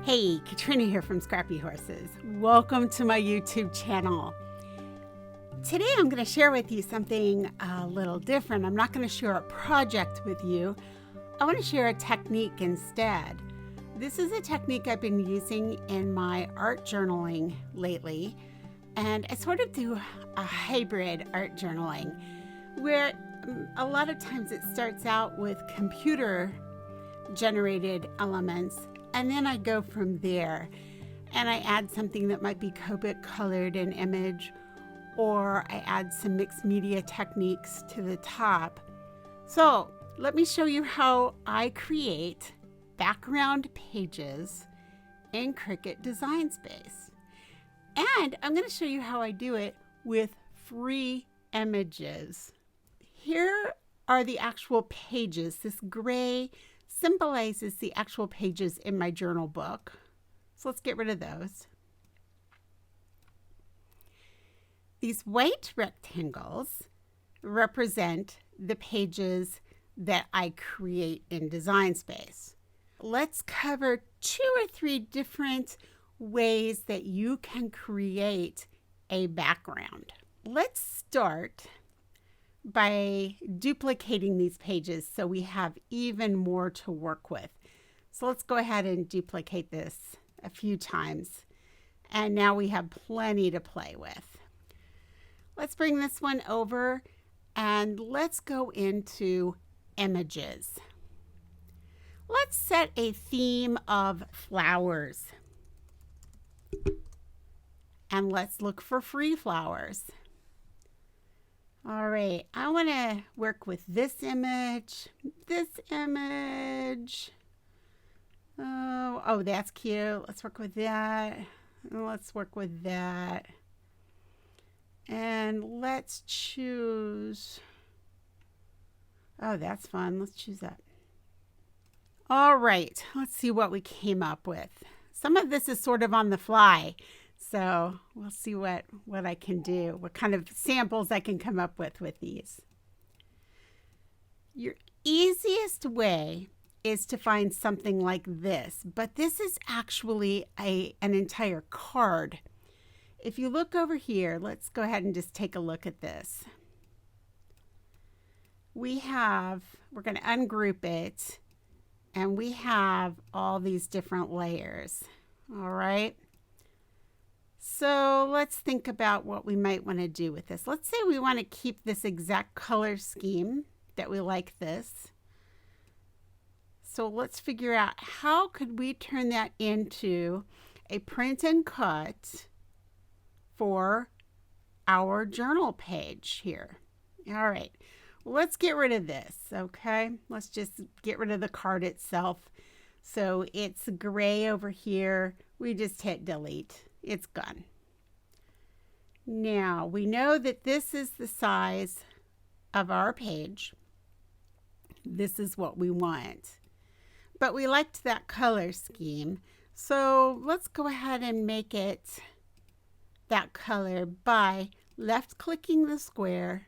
Hey, Katrina here from Scrappy Horses. Welcome to my YouTube channel. Today I'm going to share with you something a little different. I'm not going to share a project with you. I want to share a technique instead. This is a technique I've been using in my art journaling lately, and I sort of do a hybrid art journaling where a lot of times it starts out with computer generated elements, and then I go from there and I add something that might be Copic colored in image, or I add some mixed media techniques to the top. So let me show you how I create background pages in Cricut Design Space. And I'm going to show you how I do it with free images. Here are the actual pages. This gray symbolizes the actual pages in my journal book. So let's get rid of those. These white rectangles represent the pages that I create in Design Space. Let's cover 2 or 3 different ways that you can create a background. Let's start by duplicating these pages so we have even more to work with. So let's go ahead and duplicate this a few times. And now we have plenty to play with. Let's bring this one over and let's go into images. Let's set a theme of flowers. And let's look for free flowers. All right, I want to work with this image. Oh, that's cute. Let's work with that. Let's work with that. And let's choose. Oh, that's fun. Let's choose that. All right, let's see what we came up with. Some of this is sort of on the fly, so we'll see what I can do, what kind of samples I can come up with these. Your easiest way is to find something like this, but this is actually an entire card. If you look over here, let's go ahead and just take a look at this. We're going to ungroup it, and we have all these different layers. All right. So let's think about what we might want to do with this. Let's say we want to keep this exact color scheme, that we like this. So let's figure out how could we turn that into a print and cut for our journal page here. All right, let's get rid of this, okay? Let's just get rid of the card itself. So it's gray over here. We just hit delete. It's gone. Now we know that this is the size of our page. This is what we want. But we liked that color scheme. So let's go ahead and make it that color by left clicking the square.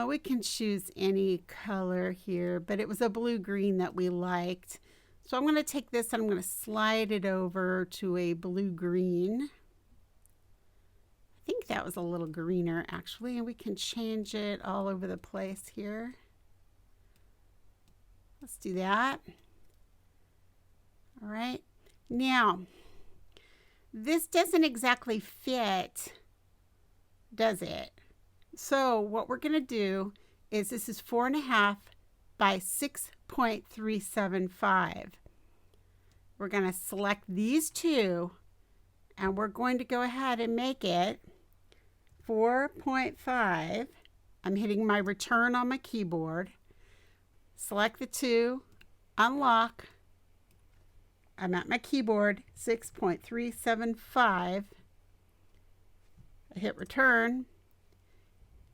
We can choose any color here, but it was a blue-green that we liked. So I'm going to take this and I'm going to slide it over to a blue-green. I think that was a little greener actually, and we can change it all over the place here. Let's do that. All right. Now, this doesn't exactly fit, does it? So what we're going to do is, this is 4.5 by 6.375. We're going to select these two, and we're going to go ahead and make it 4.5. I'm hitting my return on my keyboard. Select the two, unlock. I'm at my keyboard, 6.375. I hit return.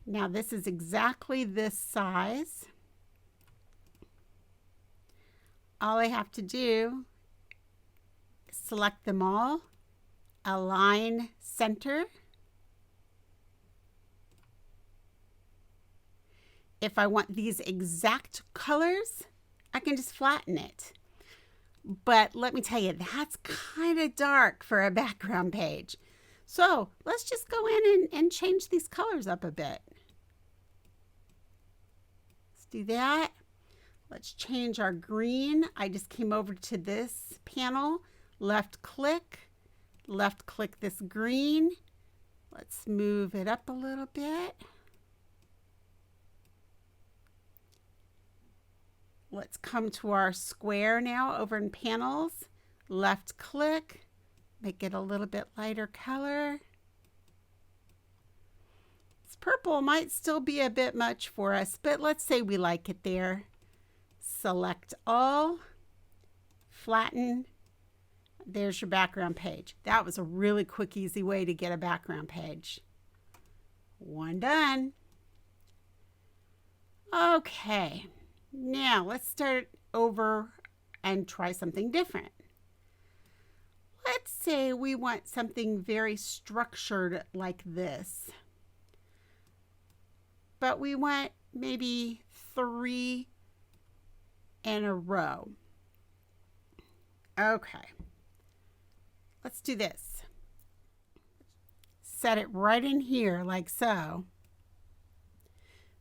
Now this is exactly this size. All I have to do is select them all, align center. If I want these exact colors, I can just flatten it. But let me tell you, that's kind of dark for a background page. So let's just go in and change these colors up a bit. Let's do that. Let's change our green. I just came over to this panel, left click this green. Let's move it up a little bit. Let's come to our square now over in panels, left click, make it a little bit lighter color. This purple might still be a bit much for us, but let's say we like it there. Select all, flatten. There's your background page. That was a really quick, easy way to get a background page. One done. Okay, now let's start over and try something different. Let's say we want something very structured like this, but we want maybe 3 in a row. Okay, let's do this. Set it right in here like so.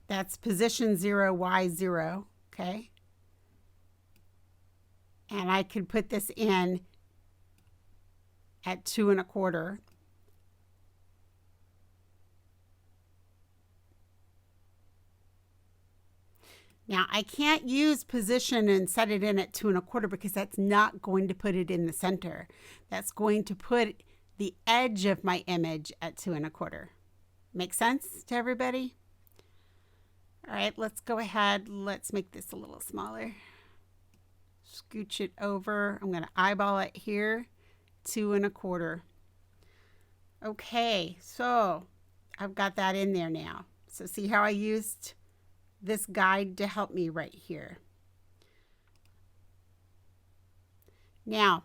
That's position 0, Y0, okay? And I could put this in at 2 1/4. Now I can't use position and set it in at 2 1/4 because that's not going to put it in the center. That's going to put the edge of my image at 2 1/4. Make sense to everybody? All right, let's go ahead. Let's make this a little smaller. Scooch it over. I'm going to eyeball it here, 2 1/4. Okay, so I've got that in there now. So see how I used this guide to help me right here. Now,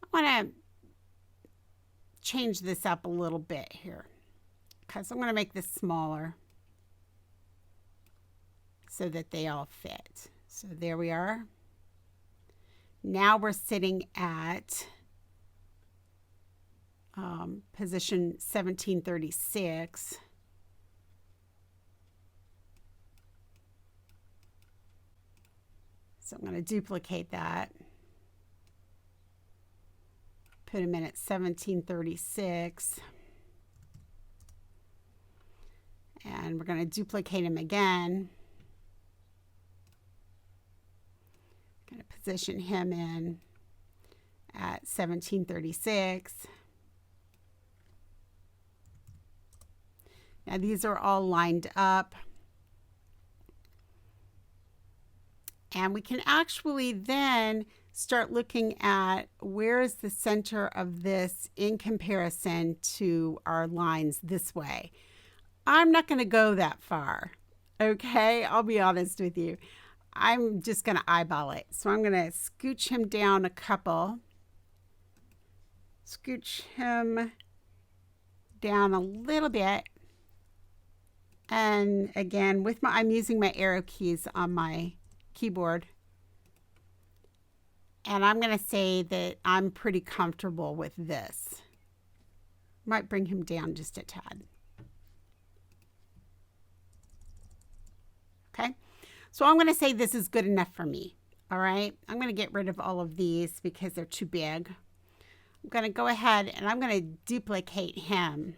I want to change this up a little bit here because I'm going to make this smaller so that they all fit. So there we are. Now we're sitting at position 1736. So I'm going to duplicate that. Put him in at 1736. And we're going to duplicate him again. Going to position him in at 1736. Now these are all lined up. And we can actually then start looking at where is the center of this in comparison to our lines this way. I'm not going to go that far, okay? I'll be honest with you. I'm just going to eyeball it. So I'm going to scooch him down a couple. Scooch him down a little bit. And again, I'm using my arrow keys on my keyboard. And I'm going to say that I'm pretty comfortable with this. Might bring him down just a tad. Okay. So I'm going to say this is good enough for me. All right. I'm going to get rid of all of these because they're too big. I'm going to go ahead and I'm going to duplicate him.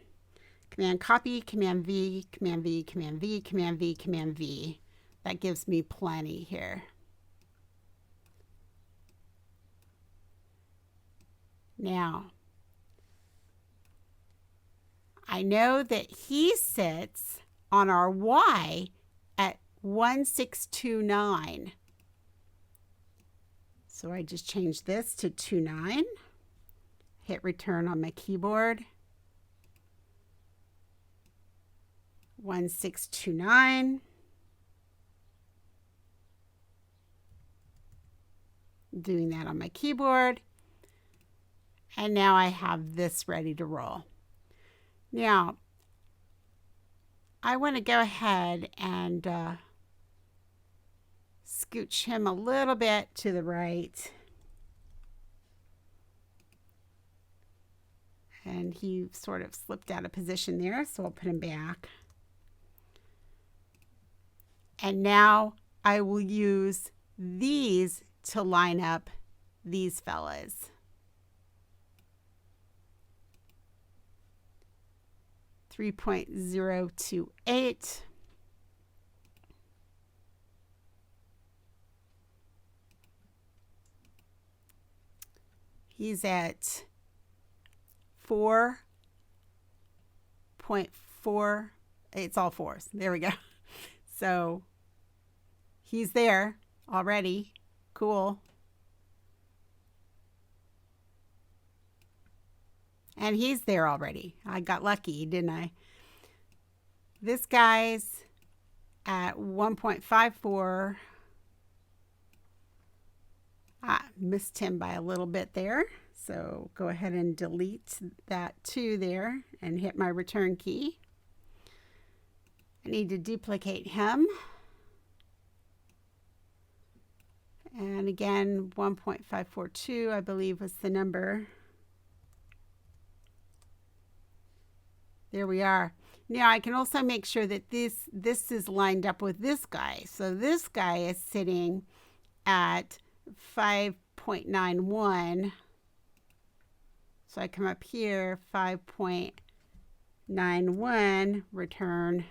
Command copy, Command V, Command V, Command V, Command V, Command V. That gives me plenty here. Now, I know that he sits on our Y at 1629. So I just changed this to 29. Hit return on my keyboard. 1629. Doing that on my keyboard. And now I have this ready to roll. Now, I want to go ahead and scooch him a little bit to the right. And he sort of slipped out of position there, so I'll put him back. And now I will use these to line up these fellas. 3.028. He's at 4.4. It's all fours. There we go. So he's there already. Cool. And he's there already. I got lucky, didn't I? This guy's at 1.54. I missed him by a little bit there. So go ahead and delete that 2 there and hit my return key. I need to duplicate him. And again, 1.542, I believe, was the number. There we are. Now I can also make sure that this is lined up with this guy. So this guy is sitting at 5.91. So I come up here, 5.91, return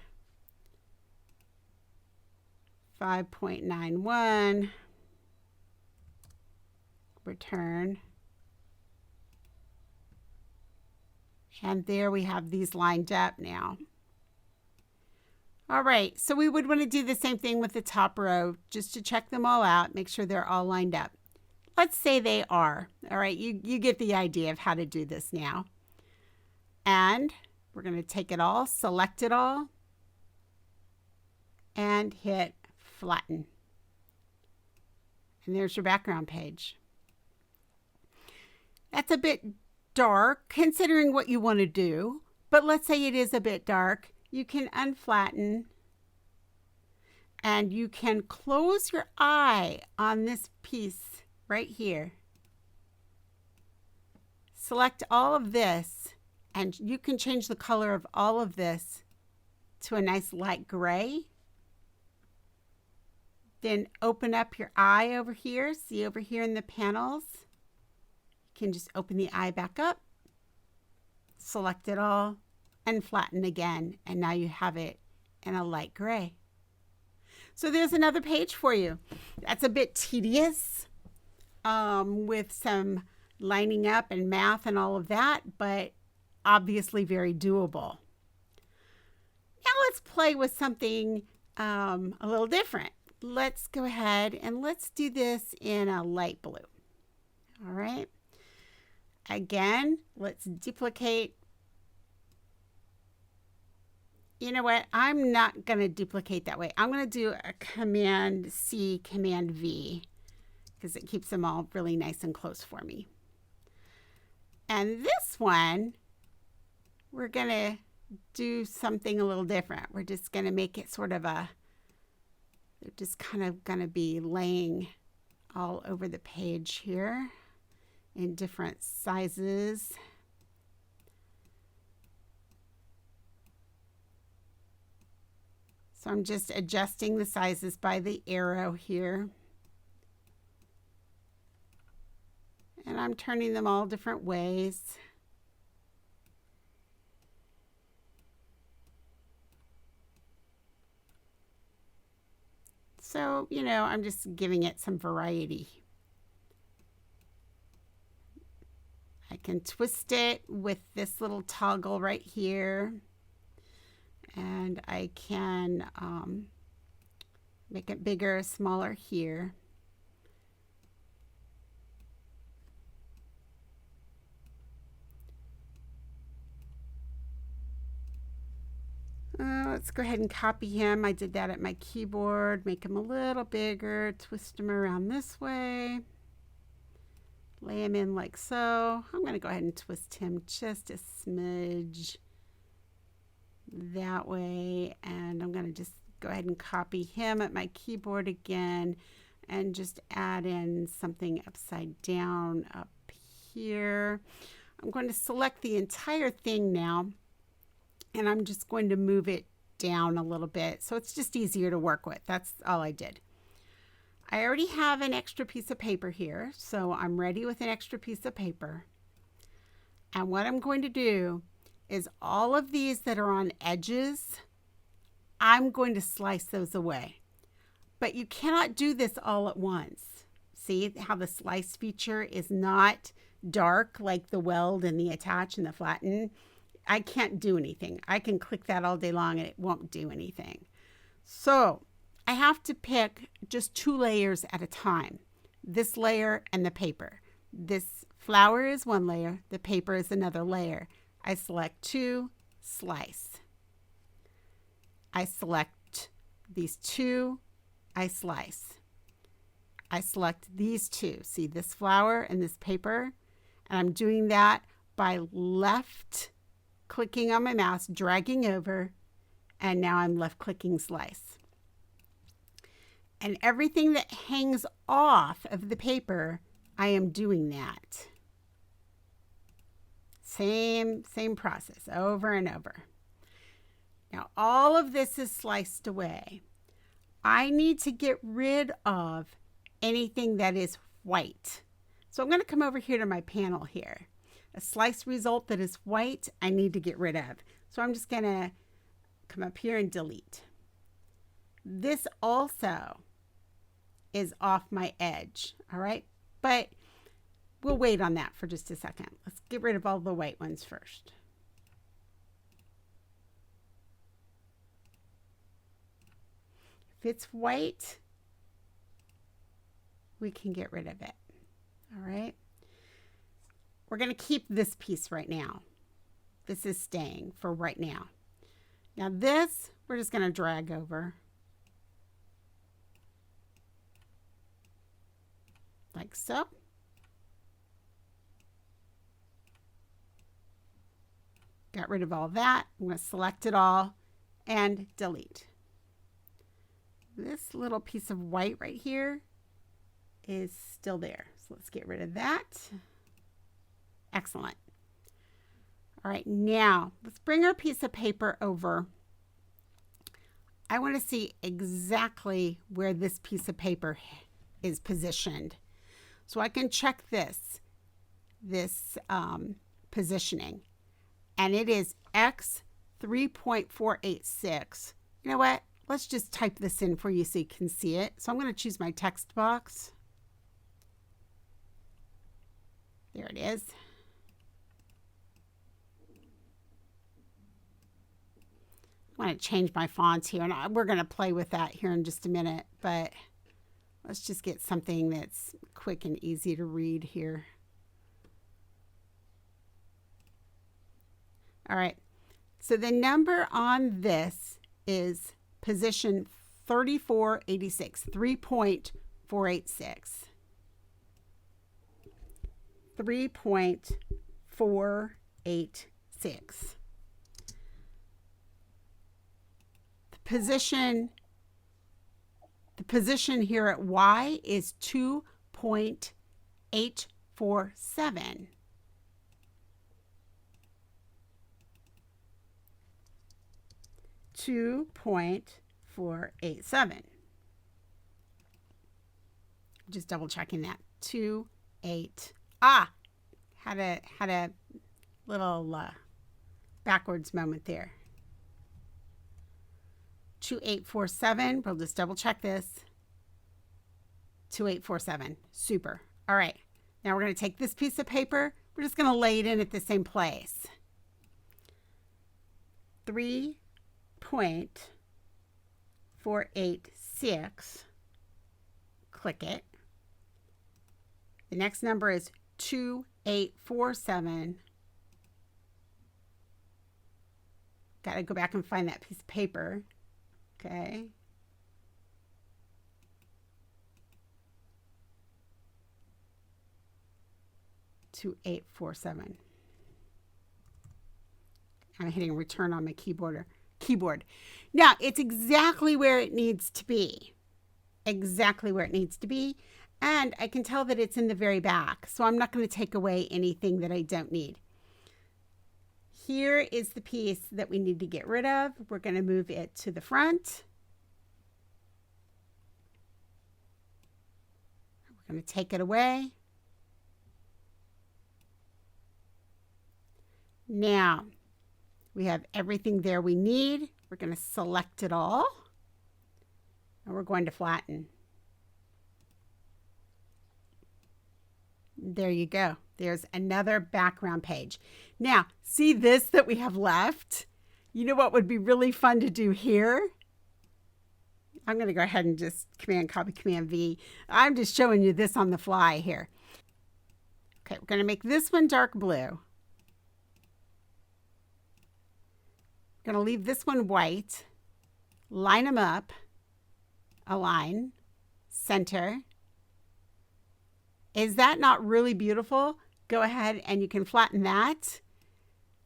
5.91, return. And there we have these lined up now. All right, so we would want to do the same thing with the top row, just to check them all out, make sure they're all lined up. Let's say they are. All right, you get the idea of how to do this now. And we're going to take it all, select it all, and hit flatten. And there's your background page. That's a bit dark considering what you want to do, but let's say it is a bit dark. You can unflatten and you can close your eye on this piece right here. Select all of this and you can change the color of all of this to a nice light gray. Then open up your eye over here. See over here in the panels? You can just open the eye back up, select it all, and flatten again. And now you have it in a light gray. So there's another page for you. That's a bit tedious with some lining up and math and all of that, but obviously very doable. Now let's play with something a little different. Let's go ahead and let's do this in a light blue. All right. Again, let's duplicate. You know what? I'm not going to duplicate that way. I'm going to do a Command C, Command V, because it keeps them all really nice and close for me. And this one, we're going to do something a little different. We're just going to make it sort of a, they're just kind of going to be laying all over the page here in different sizes. So I'm just adjusting the sizes by the arrow here. And I'm turning them all different ways. So, you know, I'm just giving it some variety. I can twist it with this little toggle right here. And I can make it bigger, smaller here. Let's go ahead and copy him. I did that at my keyboard. Make him a little bigger, twist him around this way. Lay him in like so. I'm going to go ahead and twist him just a smidge that way. And I'm going to just go ahead and copy him at my keyboard again and just add in something upside down up here. I'm going to select the entire thing now, and I'm just going to move it down a little bit so it's just easier to work with. That's all I did. I already have an extra piece of paper here, so I'm ready with an extra piece of paper. And what I'm going to do is all of these that are on edges, I'm going to slice those away. But you cannot do this all at once. See how the slice feature is not dark like the weld and the attach and the flatten? I can't do anything. I can click that all day long and it won't do anything. So I have to pick just 2 layers at a time. This layer and the paper. This flower is one layer. The paper is another layer. I select 2, slice. I select these 2, I slice. I select these 2. See this flower and this paper? And I'm doing that by left clicking on my mouse, dragging over, and now I'm left clicking slice. And everything that hangs off of the paper, I am doing that. Same process over and over. Now all of this is sliced away. I need to get rid of anything that is white. So I'm going to come over here to my panel here. A slice result that is white, I need to get rid of. So I'm just going to come up here and delete. This also is off my edge, all right? But we'll wait on that for just a second. Let's get rid of all the white ones first. If it's white, we can get rid of it, all right? We're going to keep this piece right now. This is staying for right now. Now this, we're just going to drag over. Like so. Got rid of all that. I'm going to select it all and delete. This little piece of white right here is still there. So let's get rid of that. Excellent. All right, now let's bring our piece of paper over. I want to see exactly where this piece of paper is positioned. So I can check this positioning. And it is X 3.486. You know what? Let's just type this in for you so you can see it. So I'm going to choose my text box. There it is. I want to change my fonts here, and we're going to play with that here in just a minute, but let's just get something that's quick and easy to read here. All right, so the number on this is position 3486, 3.486. 3.486. The position here at Y is 2.847. Just double checking that. 2.8. Had a little backwards moment there. 2.847. We'll just double check this. 2.847. Super. All right. Now we're going to take this piece of paper. We're just going to lay it in at the same place. 3.486. Click it. The next number is 2.847. Got to go back and find that piece of paper. Okay. $2.847. I'm hitting return on my keyboard. Now it's exactly where it needs to be. Exactly where it needs to be. And I can tell that it's in the very back. So I'm not going to take away anything that I don't need. here is the piece that we need to get rid of. We're going to move it to the front. We're going to take it away. Now, we have everything there we need. We're going to select it all. And we're going to flatten. There you go. There's another background page. Now, see this that we have left? You know what would be really fun to do here? I'm going to go ahead and just Command Copy, Command V. I'm just showing you this on the fly here. Okay, we're going to make this one dark blue. We're going to leave this one white. Line them up. Align. Center. Is that not really beautiful? Go ahead and you can flatten that.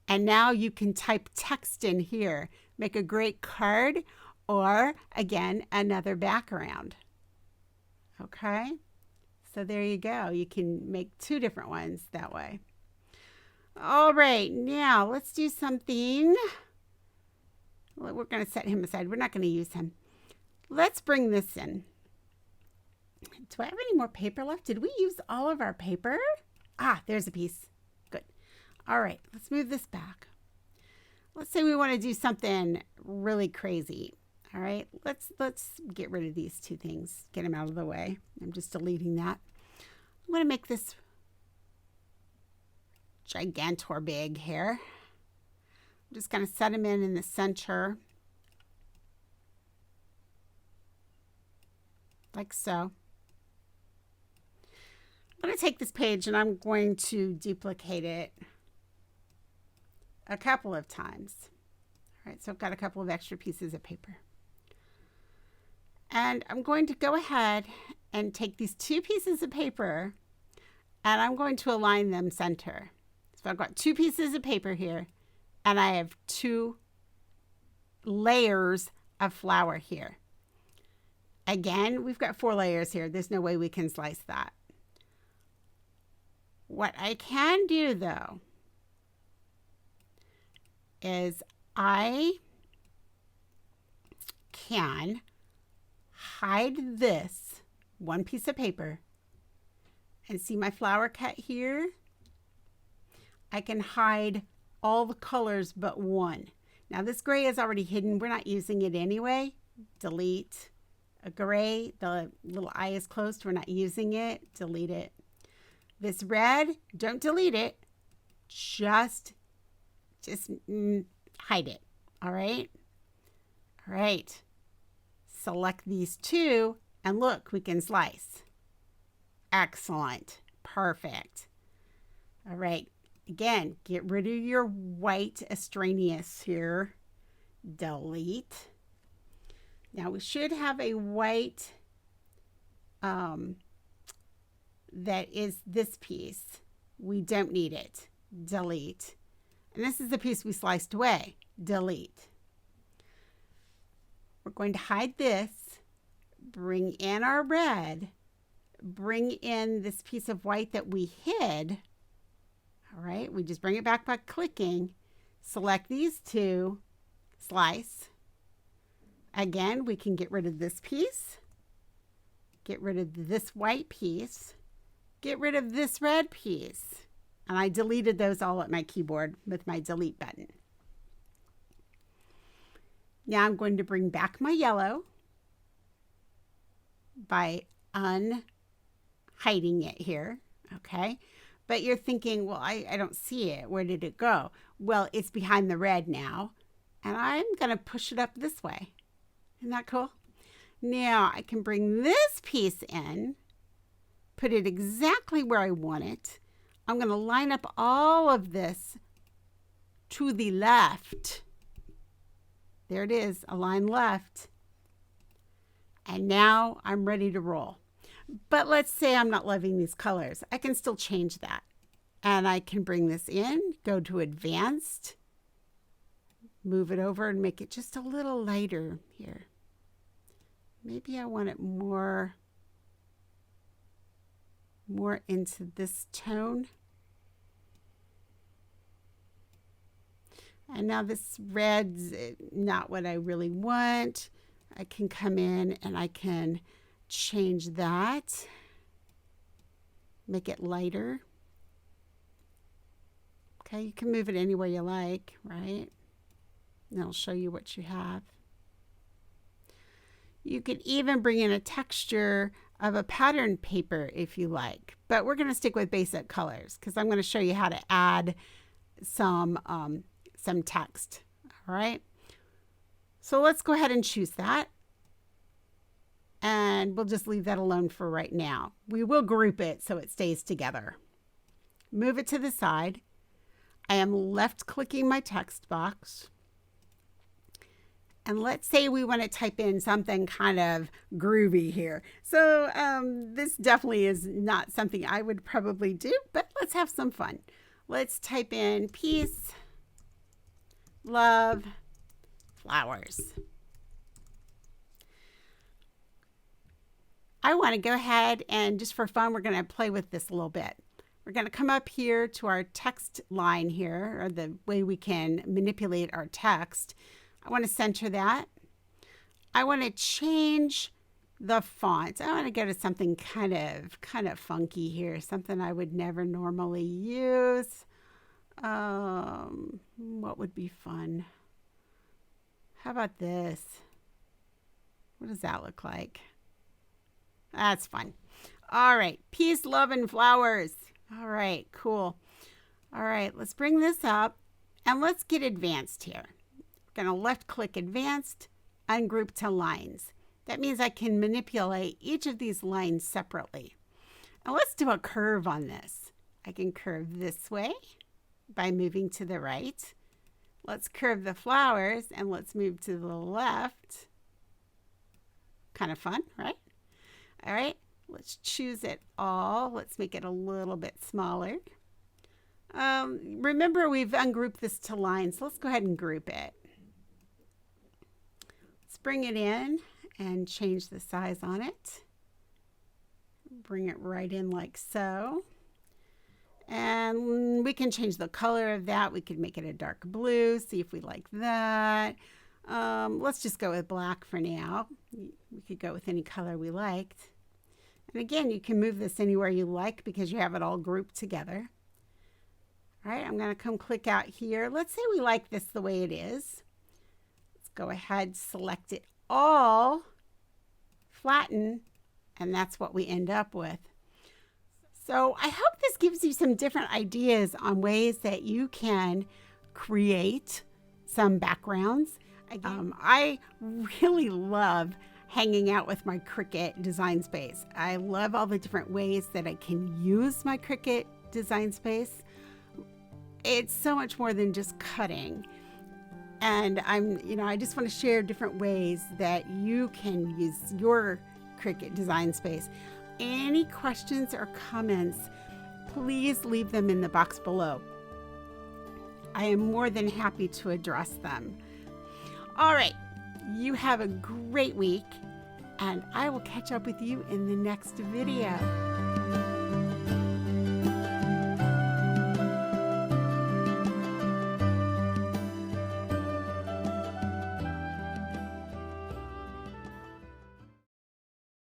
And now you can type text in here. Make a great card or, again, another background. Okay? So there you go. You can make two different ones that way. All right. Now let's do something. We're going to set him aside. We're not going to use him. Let's bring this in. Do I have any more paper left? Did we use all of our paper? Ah, there's a piece. Good. All right, let's move this back. Let's say we want to do something really crazy. All right, let's get rid of these two things. Get them out of the way. I'm just deleting that. I'm going to make this gigantor big here. I'm just going to set them in the center. Like so. I'm going to take this page and I'm going to duplicate it a couple of times. All right, so I've got a couple of extra pieces of paper. And I'm going to go ahead and take these two pieces of paper and I'm going to align them center. So I've got two pieces of paper here and I have two layers of flour here. Again, we've got 4 layers here. There's no way we can slice that. What I can do, though, is I can hide this one piece of paper and see my flower cut here. I can hide all the colors but one. Now this gray is already hidden. We're not using it anyway. Delete. A gray, the little eye is closed. We're not using it. Delete it. This red, don't delete it. Just hide it. All right? All right. Select these two and look, we can slice. Excellent. Perfect. All right. Again, get rid of your white extraneous here. Delete. Now we should have a white that is this piece. We don't need it. Delete. And this is the piece we sliced away. Delete. We're going to hide this, bring in our red, bring in this piece of white that we hid. All right, we just bring it back by clicking, select these two, slice. Again, we can get rid of this piece, get rid of this white piece, get rid of this red piece. And I deleted those all at my keyboard with my delete button. Now I'm going to bring back my yellow by unhiding it here, okay? But you're thinking, well, I don't see it. Where did it go? Well, it's behind the red now, and I'm going to push it up this way. Isn't that cool? Now I can bring this piece in, put it exactly where I want it. I'm going to line up all of this to the left. There it is, align left. And now I'm ready to roll. But let's say I'm not loving these colors. I can still change that. And I can bring this in, go to advanced, move it over and make it just a little lighter here. Maybe I want it more into this tone. And now this red's not what I really want. I can come in and I can change that. Make it lighter. Okay, you can move it anywhere you like, right? And it'll show you what you have. You could even bring in a texture of a pattern paper if you like, but we're going to stick with basic colors because I'm going to show you how to add some text. All right. So let's go ahead and choose that. And we'll just leave that alone for right now. We will group it so it stays together. Move it to the side. I am left clicking my text box. And let's say we want to type in something kind of groovy here. So this definitely is not something I would probably do, but let's have some fun. Let's type in peace, love, flowers. I want to go ahead and just for fun, we're going to play with this a little bit. We're going to come up here to our text line here, or the way we can manipulate our text. I want to center that. I want to change the font. I want to go to something kind of funky here, something I would never normally use. What would be fun? How about this? What does that look like? That's fun. All right, peace, love, and flowers. All right, cool. All right, let's bring this up and let's get advanced here. We're going to left click advanced, ungroup to lines. That means I can manipulate each of these lines separately. And let's do a curve on this. I can curve this way by moving to the right. Let's curve the flowers and let's move to the left. Kind of fun, right? All right, let's choose it all. Let's make it a little bit smaller. Remember, we've ungrouped this to lines. So let's go ahead and group it. Let's bring it in and change the size on it. Bring it right in like so. And we can change the color of that. We could make it a dark blue, see if we like that. Let's just go with black for now. We could go with any color we liked. And again, you can move this anywhere you like because you have it all grouped together. All right, I'm going to come click out here. Let's say we like this the way it is. Let's go ahead, select it all, flatten, and that's what we end up with. So I hope this gives you some different ideas on ways that you can create some backgrounds. I really love hanging out with my Cricut Design Space. I love all the different ways that I can use my Cricut Design Space. It's so much more than just cutting. And I just want to share different ways that you can use your Cricut Design Space. Any questions or comments, please leave them in the box below. I am more than happy to address them. All right, you have a great week, and I will catch up with you in the next video.